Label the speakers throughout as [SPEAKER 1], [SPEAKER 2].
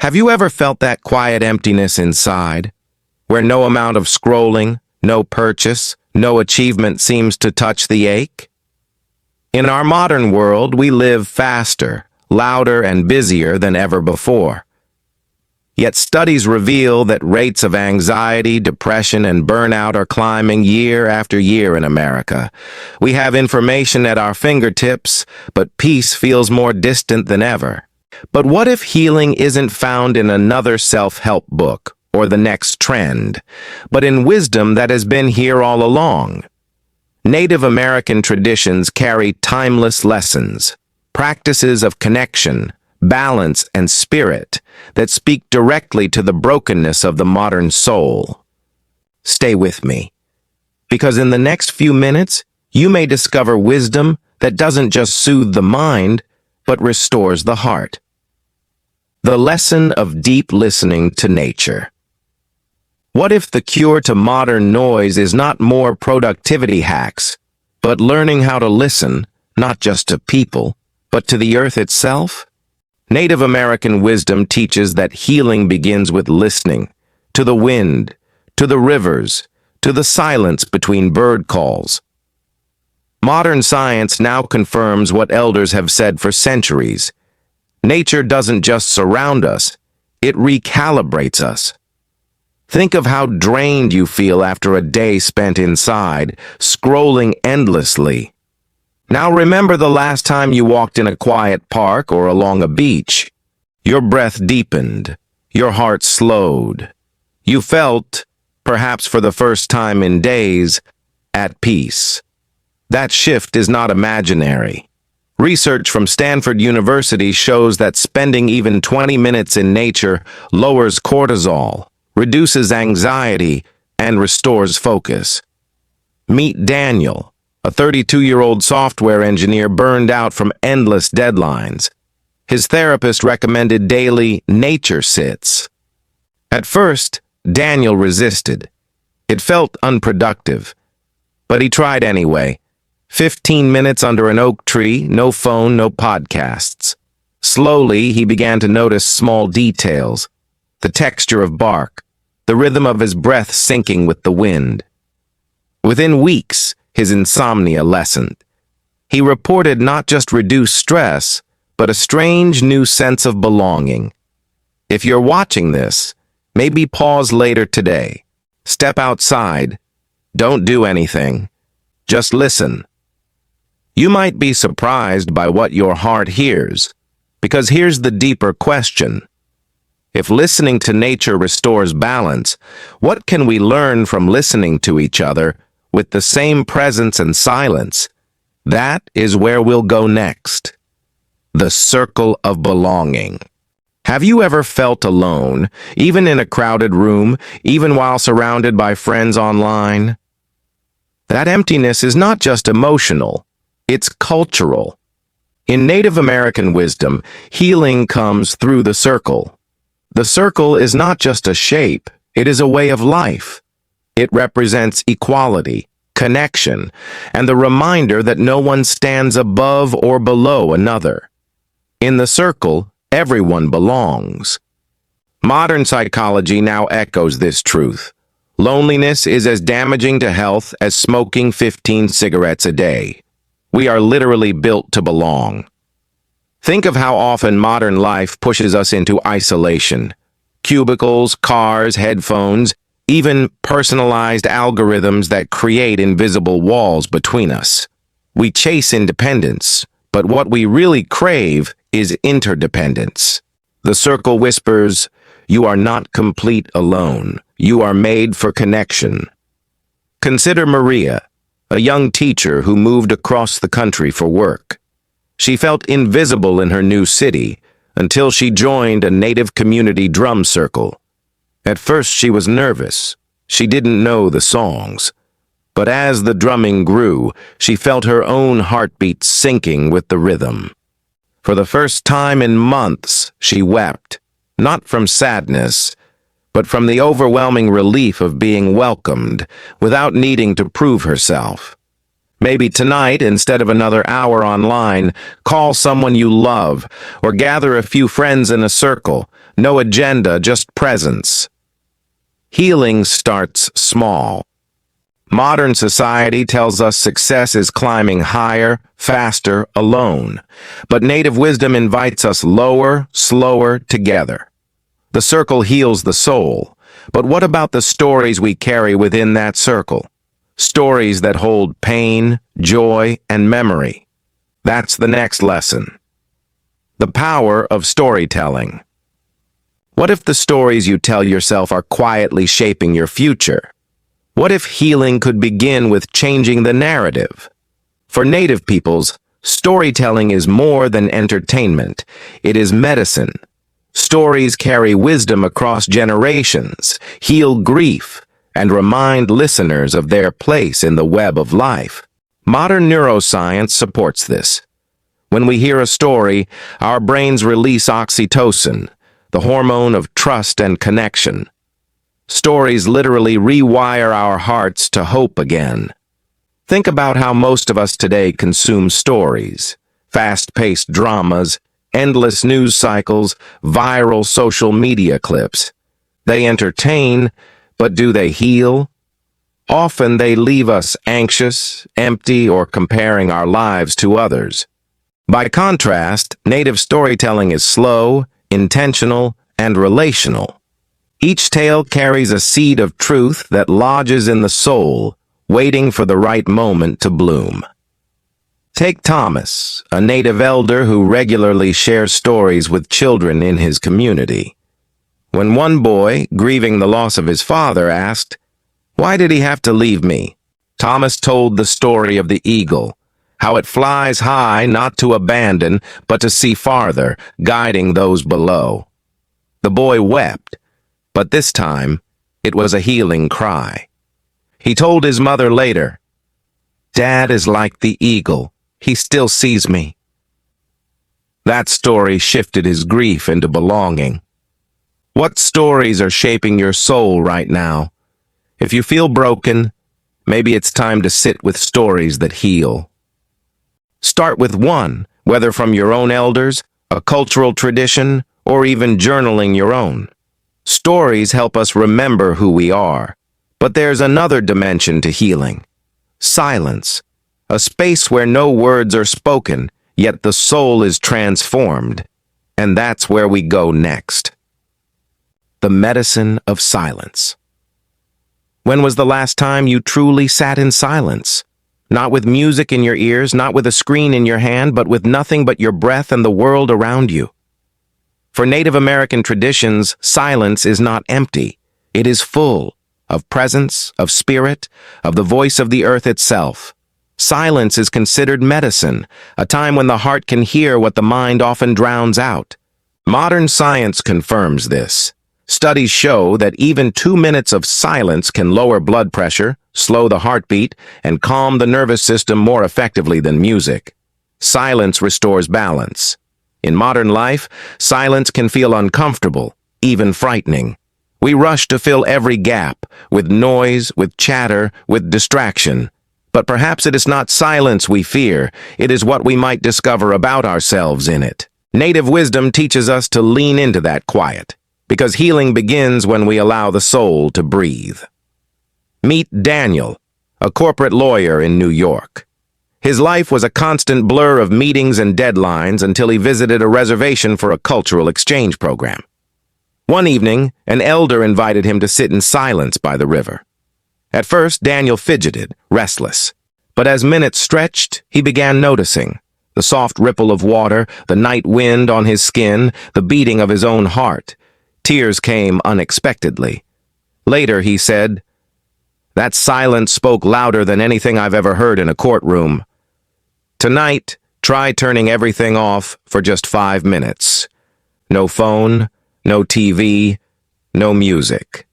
[SPEAKER 1] Have you ever felt that quiet emptiness inside, where no amount of scrolling, no purchase, no achievement seems to touch the ache? In our modern world, we live faster, louder, and busier than ever before. Yet studies reveal that rates of anxiety, depression, and burnout are climbing year after year in America. We have information at our fingertips, but peace feels more distant than ever. But what if healing isn't found in another self-help book or the next trend, but in wisdom that has been here all along? Native American traditions carry timeless lessons, practices of connection, balance, and spirit that speak directly to the brokenness of the modern soul. Stay with me, because in the next few minutes, you may discover wisdom that doesn't just soothe the mind, but restores the heart. The lesson of deep listening to nature. What if the cure to modern noise is not more productivity hacks, but learning how to listen, not just to people, but to the earth itself? Native American wisdom teaches that healing begins with listening, to the wind, to the rivers, to the silence between bird calls. Modern science now confirms what elders have said for centuries. Nature doesn't just surround us, it recalibrates us. Think of how drained you feel after a day spent inside, scrolling endlessly. Now remember the last time you walked in a quiet park or along a beach. Your breath deepened, your heart slowed. You felt, perhaps for the first time in days, at peace. That shift is not imaginary. Research from Stanford University shows that spending even 20 minutes in nature lowers cortisol, reduces anxiety, and restores focus. Meet Daniel, a 32-year-old software engineer burned out from endless deadlines. His therapist recommended daily nature sits. At first, Daniel resisted. It felt unproductive, but he tried anyway. 15 minutes under an oak tree, no phone, no podcasts. Slowly, he began to notice small details, the texture of bark, the rhythm of his breath syncing with the wind. Within weeks, his insomnia lessened. He reported not just reduced stress, but a strange new sense of belonging. If you're watching this, maybe pause later today. Step outside. Don't do anything. Just listen. You might be surprised by what your heart hears, because here's the deeper question. If listening to nature restores balance, what can we learn from listening to each other with the same presence and silence? That is where we'll go next. The circle of belonging. Have you ever felt alone, even in a crowded room, even while surrounded by friends online? That emptiness is not just emotional, it's cultural. In Native American wisdom, healing comes through the circle. The circle is not just a shape, it is a way of life. It represents equality, connection, and the reminder that no one stands above or below another. In the circle, everyone belongs. Modern psychology now echoes this truth. Loneliness is as damaging to health as smoking 15 cigarettes a day. We are literally built to belong. Think of how often modern life pushes us into isolation. Cubicles, cars, headphones, even personalized algorithms that create invisible walls between us. We chase independence, but what we really crave is interdependence. The circle whispers, "You are not complete alone. You are made for connection." Consider Maria, a young teacher who moved across the country for work. She felt invisible in her new city until she joined a native community drum circle. At first she was nervous. She didn't know the songs. But as the drumming grew, she felt her own heartbeat syncing with the rhythm. For the first time in months, she wept, not from sadness, but from the overwhelming relief of being welcomed without needing to prove herself. Maybe tonight, instead of another hour online, call someone you love or gather a few friends in a circle. No agenda, just presence. Healing starts small. Modern society tells us success is climbing higher, faster, alone. But native wisdom invites us lower, slower, together. The circle heals the soul. But what about the stories we carry within that circle? Stories that hold pain, joy, and memory. That's the next lesson. The power of storytelling. What if the stories you tell yourself are quietly shaping your future? What if healing could begin with changing the narrative? For Native peoples, storytelling is more than entertainment. It is medicine. Stories carry wisdom across generations, heal grief, and remind listeners of their place in the web of life. Modern neuroscience supports this. When we hear a story, our brains release oxytocin, the hormone of trust and connection. Stories literally rewire our hearts to hope again. Think about how most of us today consume stories. Fast-paced dramas, endless news cycles, viral social media clips. They entertain, but do they heal? Often they leave us anxious, empty, or comparing our lives to others. By contrast, native storytelling is slow, intentional, and relational. Each tale carries a seed of truth that lodges in the soul, waiting for the right moment to bloom. Take Thomas, a native elder who regularly shares stories with children in his community. When one boy, grieving the loss of his father, asked, "Why did he have to leave me?" Thomas told the story of the eagle, how it flies high not to abandon, but to see farther, guiding those below. The boy wept, but this time it was a healing cry. He told his mother later, "Dad is like the eagle. He still sees me." That story shifted his grief into belonging. What stories are shaping your soul right now? If you feel broken, maybe it's time to sit with stories that heal. Start with one, whether from your own elders, a cultural tradition, or even journaling your own. Stories help us remember who we are. But there's another dimension to healing. Silence. A space where no words are spoken, yet the soul is transformed. And that's where we go next. The medicine of silence. When was the last time you truly sat in silence? Not with music in your ears, not with a screen in your hand, but with nothing but your breath and the world around you. For Native American traditions, silence is not empty. It is full of presence, of spirit, of the voice of the earth itself. Silence is considered medicine, a time when the heart can hear what the mind often drowns out. Modern science confirms this. Studies show that even 2 minutes of silence can lower blood pressure, slow the heartbeat, and calm the nervous system more effectively than music. Silence restores balance. In modern life, silence can feel uncomfortable, even frightening. We rush to fill every gap, with noise, with chatter, with distraction. But perhaps it is not silence we fear, it is what we might discover about ourselves in it. Native wisdom teaches us to lean into that quiet, because healing begins when we allow the soul to breathe. Meet Daniel, a corporate lawyer in New York. His life was a constant blur of meetings and deadlines until he visited a reservation for a cultural exchange program. One evening, an elder invited him to sit in silence by the river. At first, Daniel fidgeted, restless. But as minutes stretched, he began noticing the soft ripple of water, the night wind on his skin, the beating of his own heart. Tears came unexpectedly. Later, he said, "That silence spoke louder than anything I've ever heard in a courtroom. Tonight, try turning everything off for just 5 minutes. No phone, no TV, no music.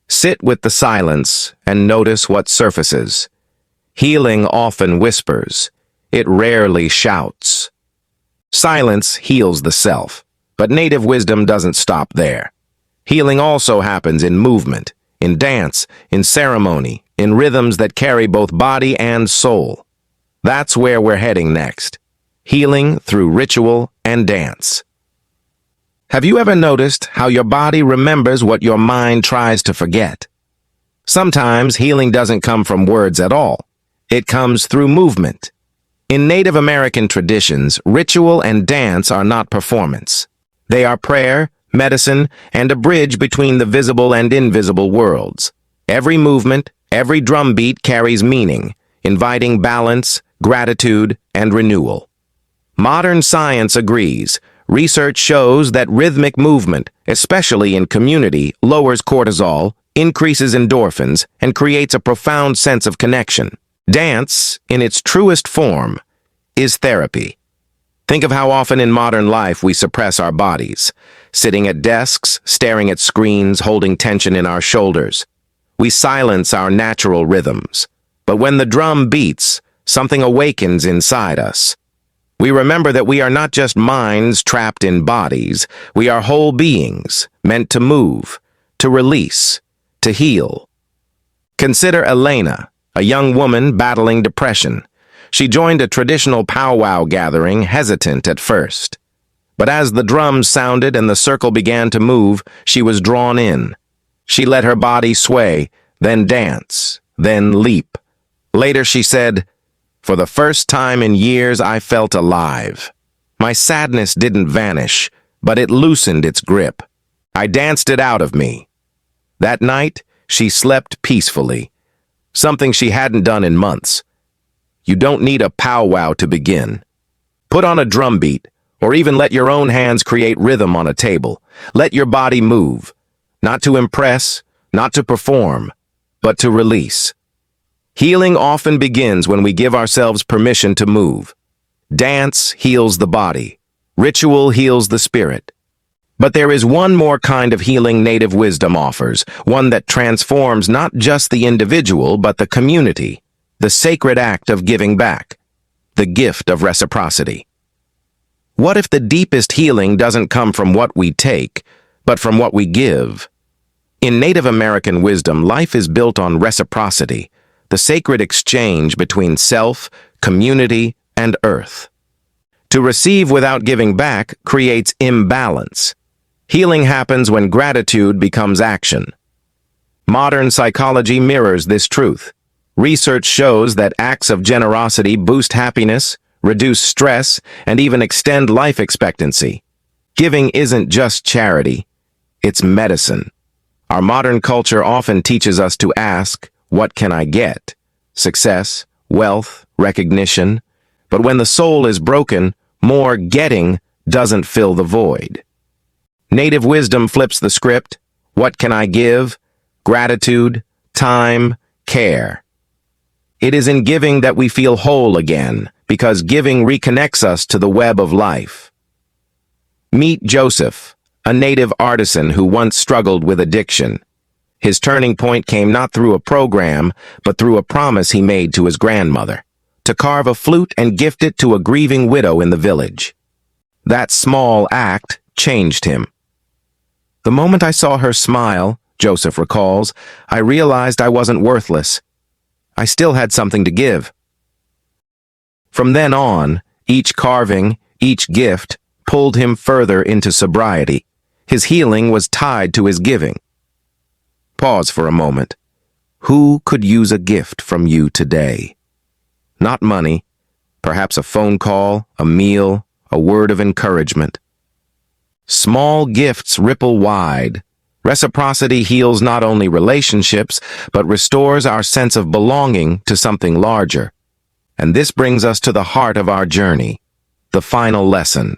[SPEAKER 1] Sit with the silence and notice what surfaces. Healing often whispers. It rarely shouts. Silence heals the self, but native wisdom doesn't stop there. Healing also happens in movement, in dance, in ceremony, in rhythms that carry both body and soul. That's where we're heading next. Healing through ritual and dance. Have you ever noticed how your body remembers what your mind tries to forget? Sometimes healing doesn't come from words at all. It comes through movement. In Native American traditions, ritual and dance are not performance. They are prayer, medicine, and a bridge between the visible and invisible worlds. Every movement, every drumbeat carries meaning, inviting balance, gratitude, and renewal. Modern science agrees. Research shows that rhythmic movement, especially in community, lowers cortisol, increases endorphins, and creates a profound sense of connection. Dance, in its truest form, is therapy. Think of how often in modern life we suppress our bodies, sitting at desks, staring at screens, holding tension in our shoulders. We silence our natural rhythms. But when the drum beats, something awakens inside us. We remember that we are not just minds trapped in bodies. We are whole beings, meant to move, to release, to heal. Consider Elena, a young woman battling depression. She joined a traditional powwow gathering, hesitant at first. But as the drums sounded and the circle began to move, she was drawn in. She let her body sway, then dance, then leap. Later she said, "For the first time in years, I felt alive. My sadness didn't vanish, but it loosened its grip. I danced it out of me." That night, she slept peacefully, something she hadn't done in months. You don't need a powwow to begin. Put on a drum beat, or even let your own hands create rhythm on a table. Let your body move, not to impress, not to perform, but to release. Healing often begins when we give ourselves permission to move. Dance heals the body. Ritual heals the spirit. But there is one more kind of healing native wisdom offers, one that transforms not just the individual but the community, the sacred act of giving back, the gift of reciprocity. What if the deepest healing doesn't come from what we take, but from what we give? In Native American wisdom, life is built on reciprocity, the sacred exchange between self, community, and earth. To receive without giving back creates imbalance. Healing happens when gratitude becomes action. Modern psychology mirrors this truth. Research shows that acts of generosity boost happiness, reduce stress, and even extend life expectancy. Giving isn't just charity, it's medicine. Our modern culture often teaches us to ask, "What can I get?" Success, wealth, recognition. But when the soul is broken, more getting doesn't fill the void. Native wisdom flips the script. What can I give? Gratitude, time, care. It is in giving that we feel whole again, because giving reconnects us to the web of life. Meet Joseph, a native artisan who once struggled with addiction. His turning point came not through a program, but through a promise he made to his grandmother, to carve a flute and gift it to a grieving widow in the village. That small act changed him. "The moment I saw her smile," Joseph recalls, "I realized I wasn't worthless. I still had something to give." From then on, each carving, each gift, pulled him further into sobriety. His healing was tied to his giving. Pause for a moment. Who could use a gift from you today? Not money, perhaps a phone call, a meal, a word of encouragement. Small gifts ripple wide. Reciprocity heals not only relationships, but restores our sense of belonging to something larger. And this brings us to the heart of our journey, the final lesson.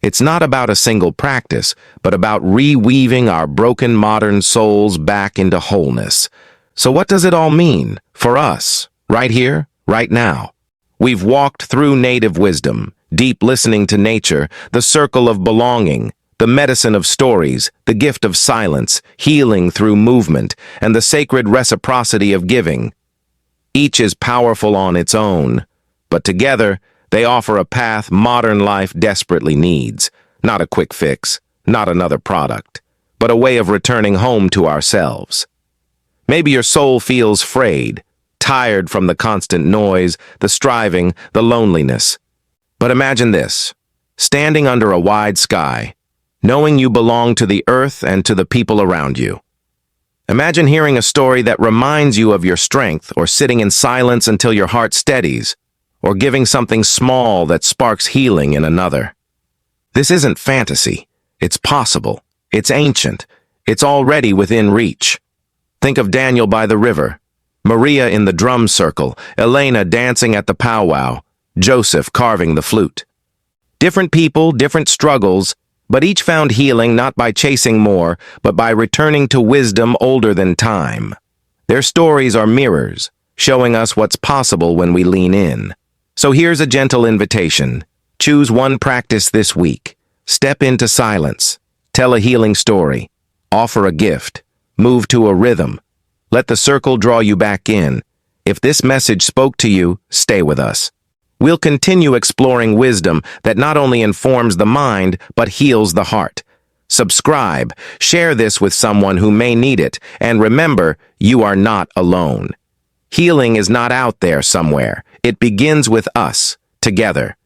[SPEAKER 1] It's not about a single practice, but about reweaving our broken modern souls back into wholeness. So what does it all mean for us, right here, right now? We've walked through native wisdom, deep listening to nature, the circle of belonging, the medicine of stories, the gift of silence, healing through movement, and the sacred reciprocity of giving. Each is powerful on its own, but together they offer a path modern life desperately needs. Not a quick fix, not another product, but a way of returning home to ourselves. Maybe your soul feels frayed, tired from the constant noise, the striving, the loneliness. But imagine this, standing under a wide sky, knowing you belong to the earth and to the people around you. Imagine hearing a story that reminds you of your strength, or sitting in silence until your heart steadies, or giving something small that sparks healing in another. This isn't fantasy. It's possible. It's ancient. It's already within reach. Think of Daniel by the river, Maria in the drum circle, Elena dancing at the powwow, Joseph carving the flute. Different people, different struggles, but each found healing not by chasing more, but by returning to wisdom older than time. Their stories are mirrors, showing us what's possible when we lean in. So here's a gentle invitation. Choose one practice this week. Step into silence. Tell a healing story. Offer a gift. Move to a rhythm. Let the circle draw you back in. If this message spoke to you, stay with us. We'll continue exploring wisdom that not only informs the mind, but heals the heart. Subscribe, share this with someone who may need it, and remember, you are not alone. Healing is not out there somewhere. It begins with us, together.